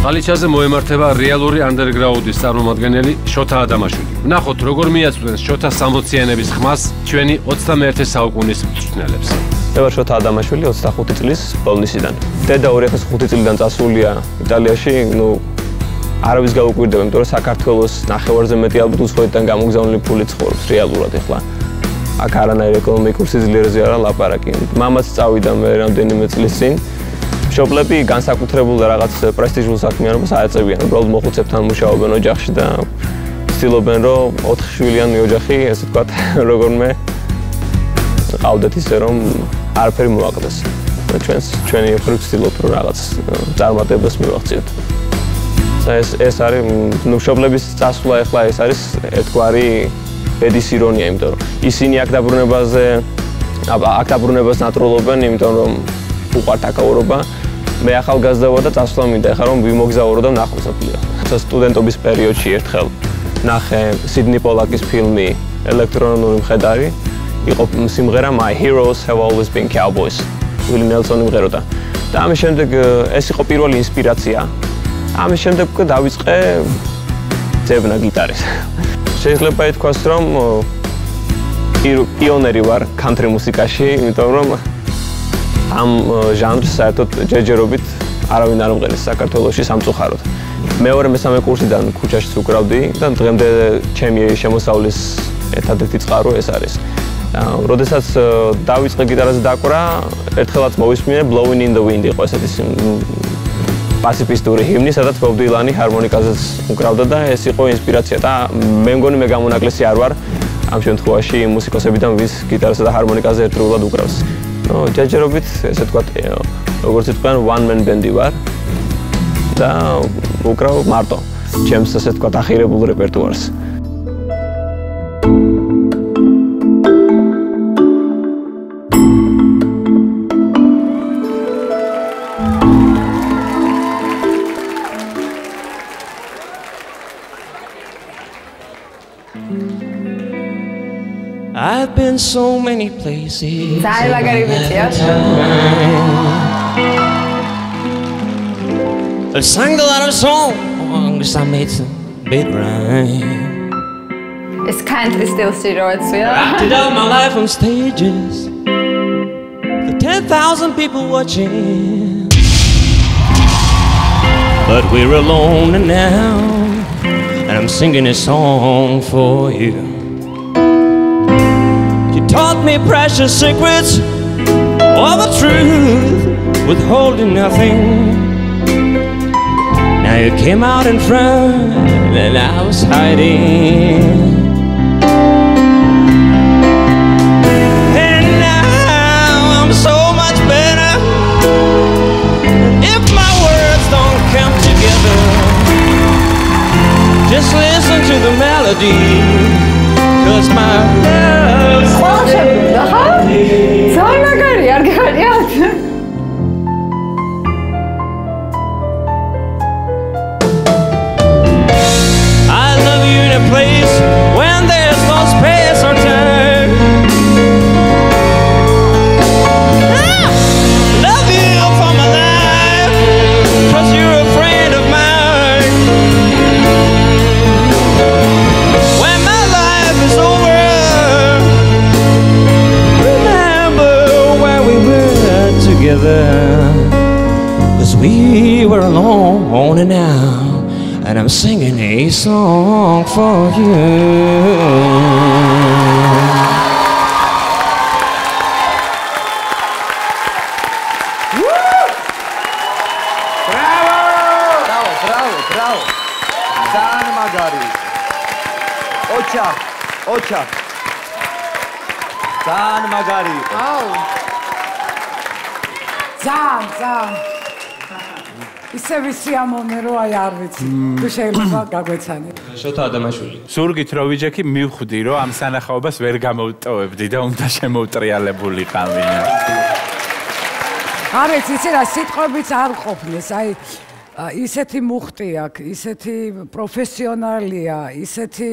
ხალიჩაზე მოემართება რეალური ანდერგრაუნდის წარმომადგენელი შოთა ადამაშვილი. ვნახოთ, როგორ მიაწვდენს შოთა სამოციანების ხმას ჩვენი 21 საუკუნის მწვრთნელებს. მე ვარ შოთა ადამაშვილი 25 წლის ბოლნისიდან. დედა 2005 წლიდან წასულია იტალიაში, არავის გაუკვირდება, იმიტომ რომ საქართველოს ნახევარზე მეტი ალბათ უცხოეთიდან გამოგზავნილი ფული ცხოვრობს რეალურად ახლა. აქ არანაირ ეკონომიკურ სიძლიერეზე არა ლაპარაკი. მამაც წავიდა მე რამდენიმე წლის წინ. მშობლები განსაკუთრებულ რაღაც პრესტიჟულ საქმიანობას აეწევიან, უბრალოდ მოხუცებთან მუშაობენ ოჯახში და ცდილობენ რომ 4 შვილიანი ოჯახი, ესე ვთქვათ, როგორმე ყავდეთ ისე რომ არაფერი მოაკლდეს. ჩვენი მხრივ ვცდილობთ რომ რაღაც წარმატებას მივაღწიოთ. ეს არის მშობლების წასვლა ახლა ეს არის ერთგვარი ბედის ირონია, იმიტომ რომ ისინი აქ დაბრუნებას ნატრულობენ, იმიტომ რომ უყვართ აკაურობა. მე ახალგაზრდა ვარ და წასვლა მინდა ახლა რომ ვიმოგზაურო და ვნახო მსოფლიო. სტუდენტობის პერიოდში ერთხელ ნახე სიდნი პოლაკის ფილმი ელექტრონული მხედარი. იყო სიმღერა My Heroes Have Always Been Cowboys. ვილი ნელსონი მღეროდა. და ამის შემდეგ ეს იყო პირველი ინსპირაცია. ამის შემდეგ უკვე დავიწყე ძებნა გიტარის. შეიძლება ითქვას რომ პიონერი ვარ country მუსიკაში, იმიტომ რომ ამ ჟანრს საერთოდ ჯერჯერობით არავინ არ მღერის საქართველოში სამწუხაროდ. მეორე-მესამე კურსიდან ქუჩაში ვკრავდი და დღემდე ჩემი შემოსავლის ერთადერთი წყარო ეს არის. როდესაც დავიწყე გიტარაზე დაკვრა, ერთხელაც მოვისმინე Blowing in the Wind იყო ესეთი პაციფისტური ჰიმნი, სადაც ბობ დილანი ჰარმონიკაზეც უკრავდა და ეს იყო ინსპირაცია და მე მგონი მე გამონაკლისი არ ვარ ამ შემთხვევაში მუსიკოსებიდან, ვის გიტარასა და ჰარმონიკაზე ერთდროულად უკრავს. ჯერჯერობით, ესე ვთქვათ, როგორც იტყვიან, one man band-ი ვარ და უკრავ მარტო ჩემს, ესე ვთქვათ, ახირებულ რეპერტუარს. I've been so many places. I sang a lot of songs, I made some big rhyme. It's country still steroids, yeah? Acted out my life on stages, the 10,000 people watching. But we're alone now, and I'm singing a song for you. Taught me precious secrets, all the truth, withholding nothing. Now you came out in front and I was hiding. And now I'm so much better. If my words don't come together, just listen to the melody. Cause my love's I love you in a place when there's no space or time. Love you for my life, cause you're a friend of mine. When my life is over, remember where we were together. Cause we were alone and now, and I'm singing a song for you. Bravo. Ძალიან მაგარი. ოჩა. ძალიან მაგარი. აუ. ძალიან. ისე ვისიამოვნე რომ აი არ ვიცი. თუ შეიძლება გაგვეცანი. შოთა ადამიანშვილი. ზურგით რო ვიჯექი, მივხვდი რომ ამ სანახაობას ვერ გამოვტოვებდი და უნდა შემოუტრიალებულიყავი. არ ვიცი, იცი რა სიტყვებიც არ ყოფნეს, აი ისეთი მუხტი აქვს, ისეთი პროფესიონალია, ისეთი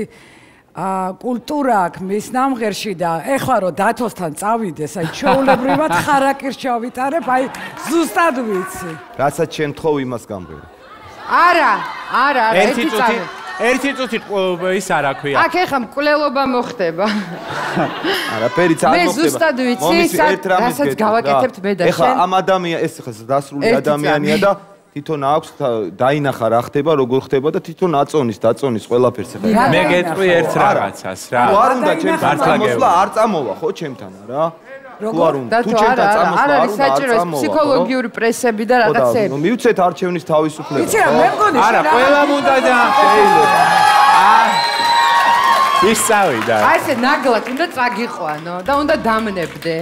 კულტურა აქვს მის ნამღერში და ეხლა რომ დათოსთან წავიდეს, აი ჩვეულებრივად ხარაკირს ჩავიტარებ, აი ზუსტად ვიცი. რასაც შენ თხოვ იმას გამღერი. არა, ერთი წუთი ის არ აქვია. აქ ეხა მკვლელობა მოხდება. არაფერიც არ მოხდება. მე ზუსტად ვიცი, რასაც გავაკეთებთ მე და შენ. ეხა ამ ეს ეხა დასრული ადამიანია და თვითონ აქვს დაინახა რა ხდება, როგორ ხდება და თვითონ დაწონის ყველაფერს ეხა. მე გეტყვი ერთ რაღაცას რა. თუ არ უნდა ჩემთან წამოსვლა, არ წამოვა ხო ჩემთან რა. თუ არ უნდა, თუ ჩემთან წამოსვლა, არ უნდა საჭირო ფსიქოლოგიური პრესები და რაღაცები. მივცეთ არჩევნის თავისუფლება. იცი რა, მე მგონი არა, ყველამ უნდა და შეიძლება. ის წავიდა. აი ესე ნაგლად უნდა წაგიყვანო და უნდა დამნებდე.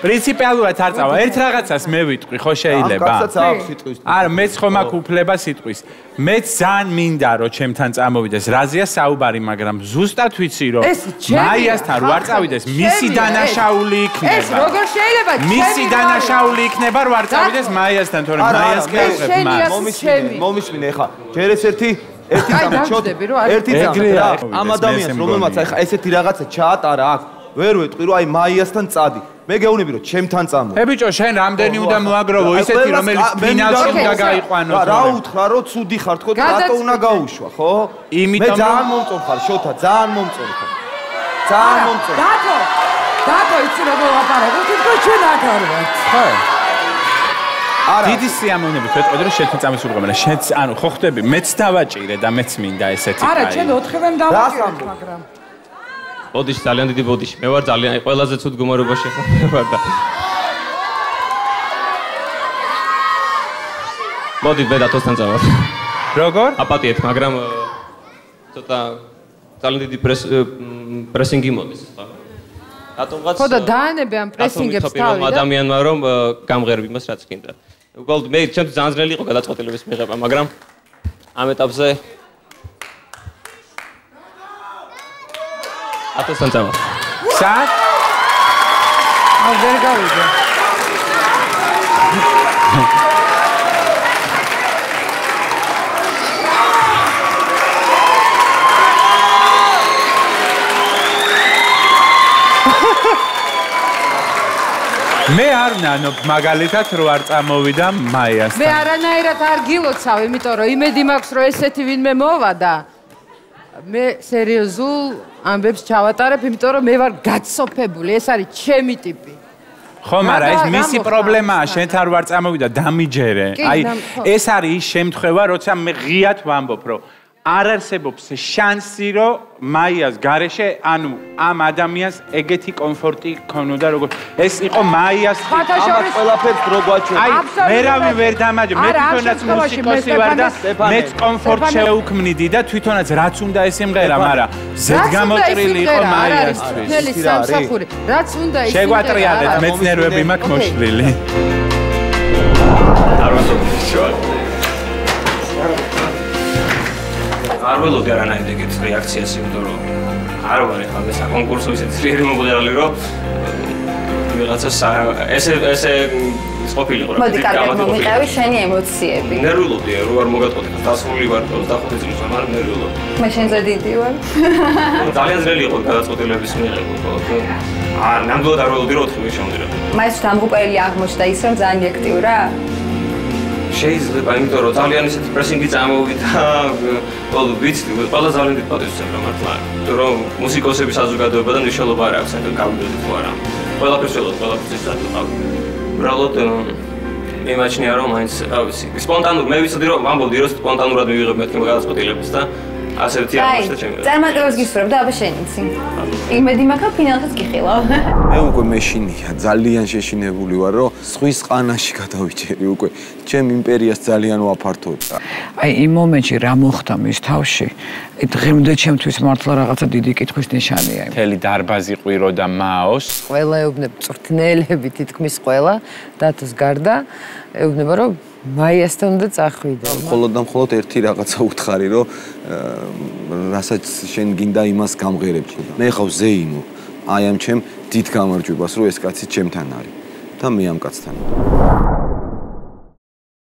პრინციპიალურად არ წავა. ერთ რაღაცას მე ვიტყვი, ხო შეიძლება? კაცაც აქვს სიტყვის. არა, მეც ხომ აქვს უფლება სიტყვის. მეც ძალიან მინდა რომ ჩემთან წამოვიდეს. რაზეა საუბარი, მაგრამ ზუსტად ვიცი რომ მაიასთან რო არ წავიდეს, მისი დანაშაული იქნება. ეს როგორ შეიძლება? მისი დანაშაული იქნება რო არ წავიდეს მაიასთან, თორემ მაიას კეთებ მას. მომისმინე ხა. ჯერ ეს ერთი ძამი რა. ამ ადამიანს რომელმაც აი ხა ესეთი რაღაცა ჩაატარა აქ, ვერ ვეტყვი რომ აი მაიასთან წადი. მე გეუბნები რომ ჩემთან წამო. ბიჭო, შენ რამდენი უნდა მოაგროვო ისეთი რომელიც ფინალში უნდა გაიყვანო. რა უთხრა რომ ცუდი ხარ, თქო რატო უნდა გაუშვა, ხო? მე ძალიან მომწონხარ, შოთა, ძალიან მომწონხარ. ძალიან მომწონხარ. დათო, იცი როგორ ვაპარაკო, თვითონ ჩვენ აქ არ ვართ. ხო. დიდი სიამოვნებით ვეტყოდი რომ შენ წამისულიყო, მაგრამ შენც ანუ ხო ხდები, მეც დავაჭირე და მეც მინდა ესეთი. არა, ჩვენ 4-ვენ დავაჭირეთ, მაგრამ ბოდიში ძალიან დიდი ბოდიში. მე ვარ ძალიან ყველაზე ცუდ გუმარობაში ხარ და. მოდი მე დათოსთან წავალ. როგორ? აპატიეთ, მაგრამ ცოტა ძალიან დიდი პრესინგი მოდის, ხო? რატომღაც ხო და დაანებე ამ პრესინგებს თავი და ადამიანმა რომ გამღერები მას რაც გინდა. უბრალოდ მე ჩემთვის ძალიან ძნელი იყო გადაწყვეტილების მიღება, მაგრამ ამ ეტაპზე ათოსთან წავალ. სად? ვერ გავიგე. მე არ ნანო მაგალითად რო არ წამოვიდა მაიასთან. მე არანაირად არ გილოცავ, იმიტომ რომ იმედი მაქვს რომ ესეთი ვინმე მოვა და მე სერიოზულ ამბებს ჩავატარებ, იმიტომ რომ მე ვარ გაცოფებული, ეს არის ჩემი ტიპი. ხო, მაგრამ ეს მისი პრობლემაა, შენთან რო არ წამოვიდა, დამიჯერე. აი, ეს არის ის შემთხვევა, როცა მე ღიად ვამბობ, რომ არ არსებობს შანსი, რომ მაიას გარეშე, ანუ ამ ადამიანს ეგეთი კომფორტი ქონოდა, როგორც ეს იყო მაიას ამას ყველაფერს რო გვაჩვენე. აი, მერავი ვერ დამაჯერე, მე თვითონაც მუსიკოსი ვარ და მეც კომფორტ შევუქმნიდი და თვითონაც რაც უნდა ეს იმღერა, მაგრამ ზედ გამოწრილი იყო მაიასთვის. ნელი სამსახური, რაც უნდა ის შეგვატრიალეთ, მეცნიერები მაქვს მოშლილი. არ ვასწავლე. არ ველოდი არანაირ ეგეთ რეაქციას, იმიტომ რომ არ ვარ ახლა მე საკონკურსო ისეთი ძლიერი მომღერალი, რომ ვიღაცას ესე სყოფილიყო რა. მოდი, კარგად მომიყევი შენი ემოციები. ნერვიულობდი, რო არ მოგატყოდი, დასრული ვარ 25 წელს, მაგრამ ნერვიულობდი. მე შენზე დიდი ვარ. ძალიან ძნელი იყო გადაწყვეტილების მიღება, ხო? ნამდვილად არ ველოდი რომ 4 შემოდიოდა. მაინც დამღუპელი აღმოჩნდა ის, რომ ძალიან აქტიურა. შეიძლება, იმიტომ რომ ძალიან ისეთი პრესინგი წამოვიდა, ყოველ ვიცი, ყველა ძალიან დიდ პატივს ეცემა მართლა. იმიტომ რომ მუსიკოსების საზოგადოება და მნიშვნელობა არ აქვს, ანუ გავიდოდი თუ არა. ყველაფერს ველოდი, ყველაფერს ისწავლე. უბრალოდ იმაჩნია რომ მაინც, რა ვიცი, სპონტანურად მე ვიცოდი რომ ვამბობდი რომ სპონტანურად მივიღებ მეთქი გადაწყვეტილებას და ასეთი აღმოჩნდა ჩემი. წარმატებას გისურვებ და აბა შენ იცი. იმედი მაქვს ფინალსაც გიხილავ. მე უკვე მეშინია, ძალიან შეშინებული ვარ, რომ სხვის ყანაში გადავიჭერი უკვე. ჩემ იმპერიას ძალიან ვაფართოვებ. აი იმ მომენტში რა მოხდა მის თავში? დღემდე ჩემთვის მართლა რაღაცა დიდი კითხვის ნიშანია. მთელი დარბაზი ყვიროდა მაოს. ყველა ეუბნება წვრთნელები თითქმის ყველა დათოს გარდა ეუბნება რომ მაიასთან უნდა წახვიდე. მხოლოდ და მხოლოდ ერთი რაღაცა უთხარი, რომ რასაც შენ გინდა იმას გამღერებ. მე ხავ ზეიმო. აი ამ ჩემ დიდ გამარჯვებას, რომ ეს კაცი ჩემთან არის და მე ამ კაცთან.